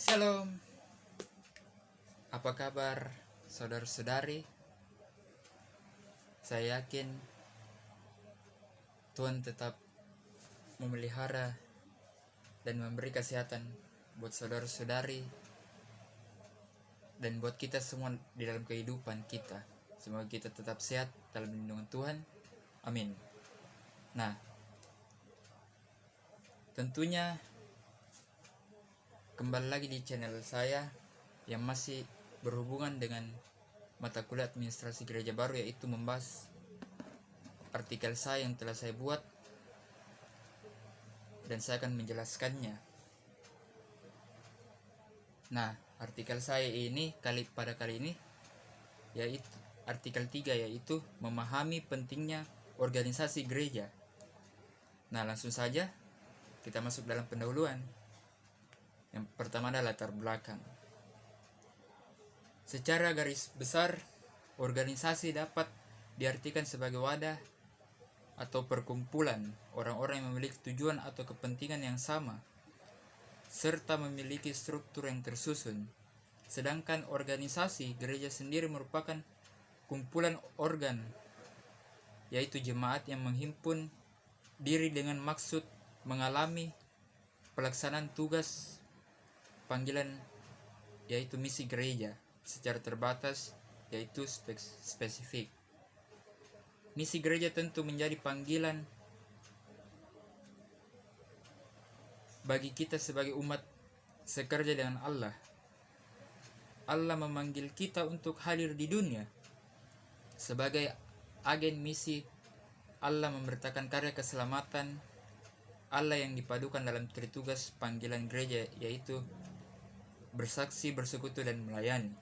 Shalom, apa kabar saudara-saudari? Saya yakin Tuhan tetap memelihara dan memberi kesehatan buat saudara-saudari dan buat kita semua di dalam kehidupan kita. Semoga kita tetap sehat dalam lindungan Tuhan. Amin. Nah, tentunya kembali lagi di channel saya yang masih berhubungan dengan mata kuliah administrasi gereja baru, yaitu membahas artikel saya yang telah saya buat dan saya akan menjelaskannya. Nah, artikel saya ini pada kali ini yaitu artikel 3, yaitu memahami pentingnya organisasi gereja. Nah, langsung saja kita masuk dalam pendahuluan. Yang pertama adalah latar belakang. Secara garis besar, organisasi dapat diartikan sebagai wadah atau perkumpulan orang-orang yang memiliki tujuan atau kepentingan yang sama, serta memiliki struktur yang tersusun. Sedangkan organisasi gereja sendiri merupakan kumpulan organ, yaitu jemaat yang menghimpun diri dengan maksud mengalami pelaksanaan tugas panggilan, yaitu misi gereja secara terbatas, yaitu spesifik. Misi gereja tentu menjadi panggilan bagi kita sebagai umat sekerja dengan Allah. Allah memanggil kita untuk hadir di dunia sebagai agen misi. Allah memberitakan karya keselamatan Allah yang dipadukan dalam tritugas panggilan gereja, yaitu bersaksi, bersekutu, dan melayani.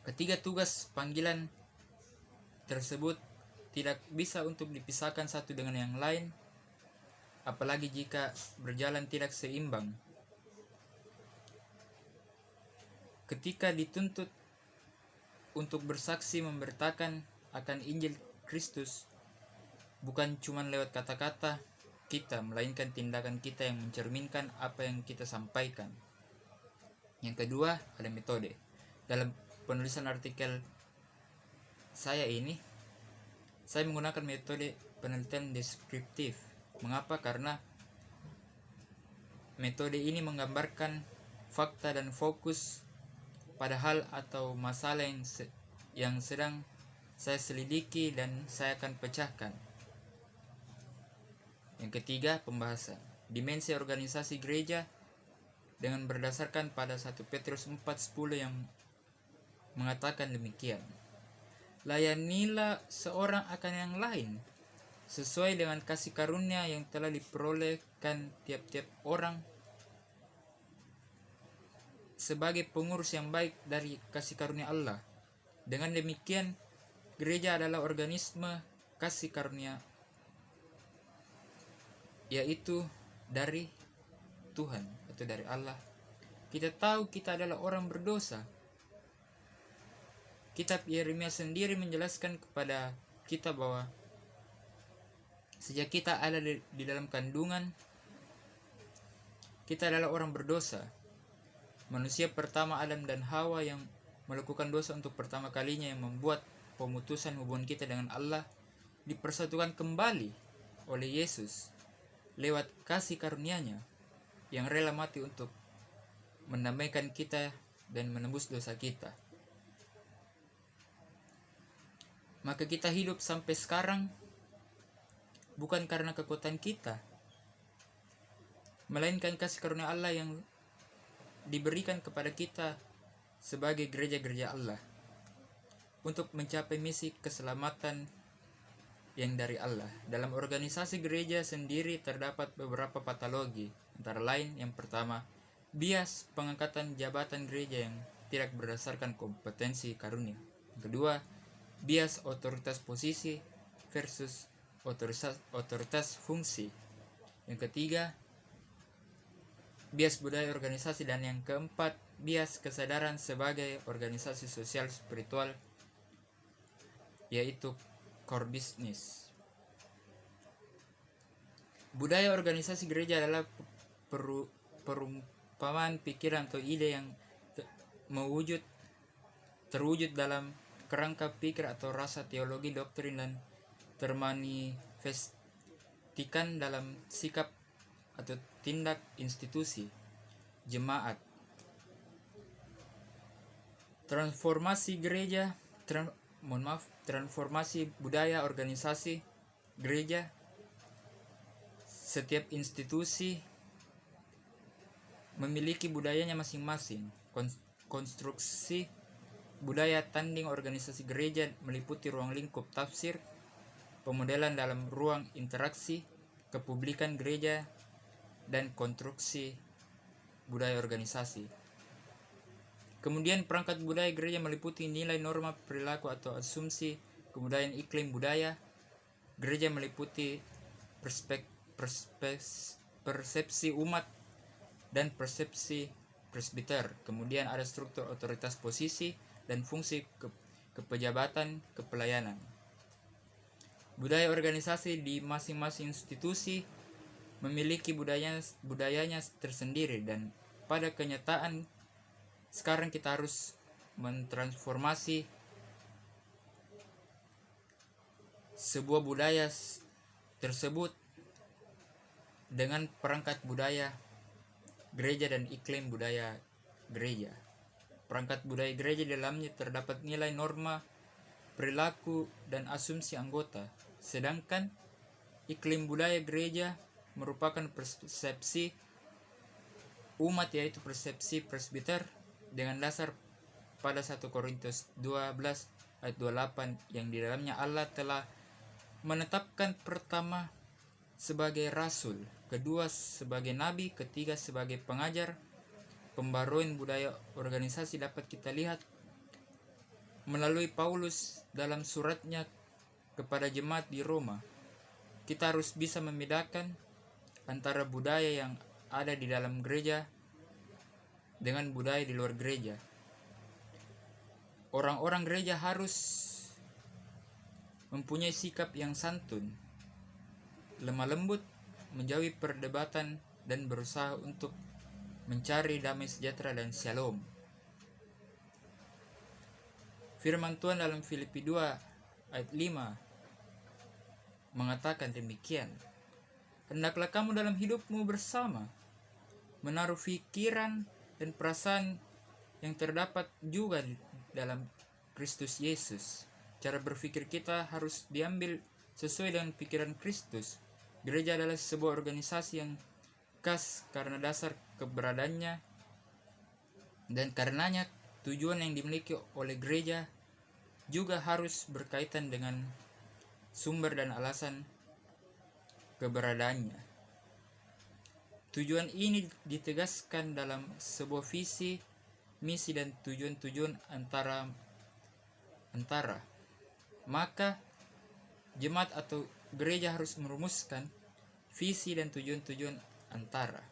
Ketiga tugas panggilan tersebut tidak bisa untuk dipisahkan satu dengan yang lain, apalagi jika berjalan tidak seimbang. Ketika dituntut untuk bersaksi memberitakan akan Injil Kristus, bukan cuma lewat kata-kata kita, melainkan tindakan kita yang mencerminkan apa yang kita sampaikan. Yang kedua, ada metode. Dalam penulisan artikel saya ini, saya menggunakan metode penelitian deskriptif. Mengapa? Karena metode ini menggambarkan fakta dan fokus pada hal atau masalah yang sedang saya selidiki dan saya akan pecahkan. Yang ketiga, pembahasan dimensi organisasi gereja dengan berdasarkan pada 1 Petrus 4:10 yang mengatakan demikian. Layanilah seorang akan yang lain sesuai dengan kasih karunia yang telah diperolehkan tiap-tiap orang sebagai pengurus yang baik dari kasih karunia Allah. Dengan demikian, gereja adalah organisme kasih karunia, yaitu dari Tuhan atau dari Allah. Kita tahu kita adalah orang berdosa. Kitab Yeremia sendiri menjelaskan kepada kita bahwa sejak kita ada di dalam kandungan, kita adalah orang berdosa. Manusia pertama Adam dan Hawa yang melakukan dosa untuk pertama kalinya, yang membuat pemutusan hubungan kita dengan Allah, dipersatukan kembali oleh Yesus lewat kasih karunia-Nya yang rela mati untuk mendamaikan kita dan menebus dosa kita. Maka kita hidup sampai sekarang bukan karena kekuatan kita, melainkan kasih karunia Allah yang diberikan kepada kita sebagai gereja-gereja Allah untuk mencapai misi keselamatan yang dari Allah. Dalam organisasi gereja sendiri terdapat beberapa patologi, antara lain yang pertama, bias pengangkatan jabatan gereja yang tidak berdasarkan kompetensi karunia. Yang kedua, bias otoritas posisi versus otoritas fungsi. Yang ketiga, bias budaya organisasi. Dan yang keempat, bias kesadaran sebagai organisasi sosial spiritual, yaitu core business. Budaya organisasi gereja adalah perumpamaan pikiran atau ide yang terwujud dalam kerangka pikir atau rasa teologi doktrin dan termanifestikan dalam sikap atau tindak institusi jemaat. Transformasi gereja, transformasi budaya organisasi gereja. Setiap institusi memiliki budayanya masing-masing. Konstruksi budaya tanding organisasi gereja meliputi ruang lingkup tafsir, pemodelan dalam ruang interaksi, kepublikan gereja, dan konstruksi budaya organisasi. Kemudian perangkat budaya gereja meliputi nilai norma perilaku atau asumsi kebudayaan iklim budaya. Gereja meliputi persepsi umat dan persepsi presbiter. Kemudian ada struktur otoritas posisi dan fungsi kepejabatan kepelayanan. Budaya organisasi di masing-masing institusi memiliki budayanya tersendiri, dan pada kenyataan sekarang kita harus mentransformasi sebuah budaya tersebut dengan perangkat budaya gereja dan iklim budaya gereja. Perangkat budaya gereja di dalamnya terdapat nilai norma, perilaku, dan asumsi anggota. Sedangkan iklim budaya gereja merupakan persepsi umat, yaitu persepsi presbiter dengan dasar pada 1 Korintus 12 ayat 28 yang di dalamnya Allah telah menetapkan pertama sebagai rasul, kedua sebagai nabi, ketiga sebagai pengajar. Pembaruan budaya organisasi dapat kita lihat melalui Paulus dalam suratnya kepada jemaat di Roma. Kita harus bisa membedakan antara budaya yang ada di dalam gereja dengan budaya di luar gereja. Orang-orang gereja harus mempunyai sikap yang santun, lemah lembut, menjauhi perdebatan, dan berusaha untuk mencari damai sejahtera dan shalom. Firman Tuhan dalam Filipi 2 ayat 5 mengatakan demikian. Hendaklah kamu dalam hidupmu bersama menaruh pikiran dan perasaan yang terdapat juga dalam Kristus Yesus. Cara berpikir kita harus diambil sesuai dengan pikiran Kristus. Gereja adalah sebuah organisasi yang khas karena dasar keberadaannya, dan karenanya tujuan yang dimiliki oleh gereja juga harus berkaitan dengan sumber dan alasan keberadaannya. Tujuan ini ditegaskan dalam sebuah visi, misi, dan tujuan-tujuan antara. Maka jemaat atau gereja harus merumuskan visi dan tujuan-tujuan antara.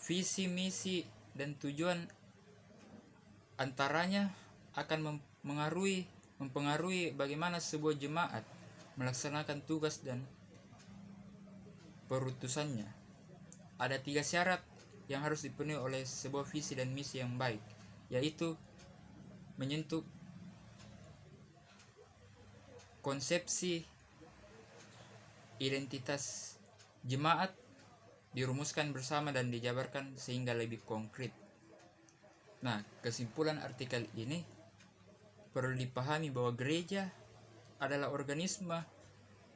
Visi, misi, dan tujuan antaranya akan mempengaruhi bagaimana sebuah jemaat melaksanakan tugas dan perutusannya. Ada 3 syarat yang harus dipenuhi oleh sebuah visi dan misi yang baik, yaitu menyentuh konsepsi identitas jemaat, dirumuskan bersama dan dijabarkan sehingga lebih konkret. Nah, kesimpulan artikel ini perlu dipahami bahwa gereja adalah organisme,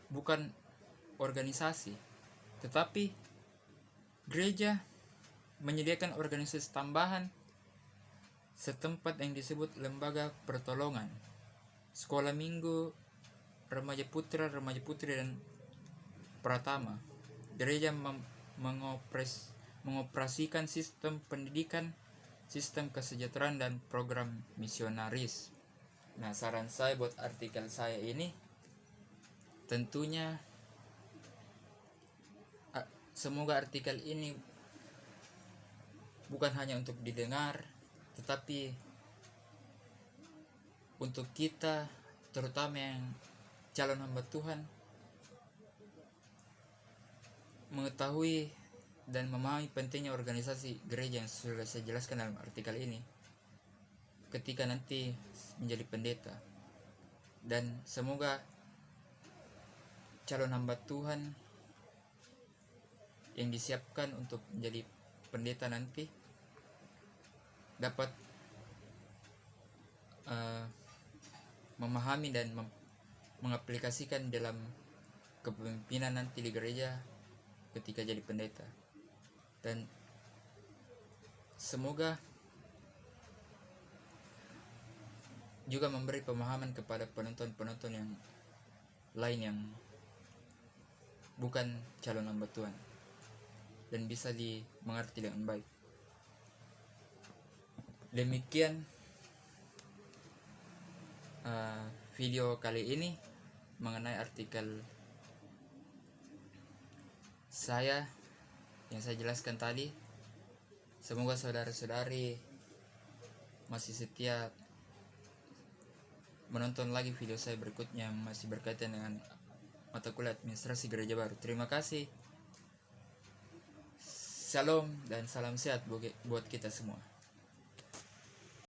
bukan organisasi. Tetapi gereja menyediakan organisasi tambahan setempat yang disebut lembaga pertolongan, sekolah minggu, remaja putra, remaja putri, dan pratama. Gereja mengoperasikan sistem pendidikan, sistem kesejahteraan, dan program misionaris. Nah, saran saya buat artikel saya ini tentunya semoga artikel ini bukan hanya untuk didengar, tetapi untuk kita, terutama yang calon hamba Tuhan, mengetahui dan memahami pentingnya organisasi gereja yang sudah saya jelaskan dalam artikel ini ketika nanti menjadi pendeta. Dan semoga calon hamba Tuhan yang disiapkan untuk menjadi pendeta nanti dapat memahami dan mengaplikasikan dalam kepemimpinan nanti di gereja ketika jadi pendeta. Dan semoga juga memberi pemahaman kepada penonton-penonton yang lain yang bukan calon hamba Tuhan dan bisa dimengerti dengan baik. Demikian video kali ini mengenai artikel saya yang saya jelaskan tadi. Semoga saudara-saudari masih setia menonton lagi video saya berikutnya yang masih berkaitan dengan mata kuliah administrasi gereja baru. Terima kasih. Shalom dan salam sehat buat kita semua.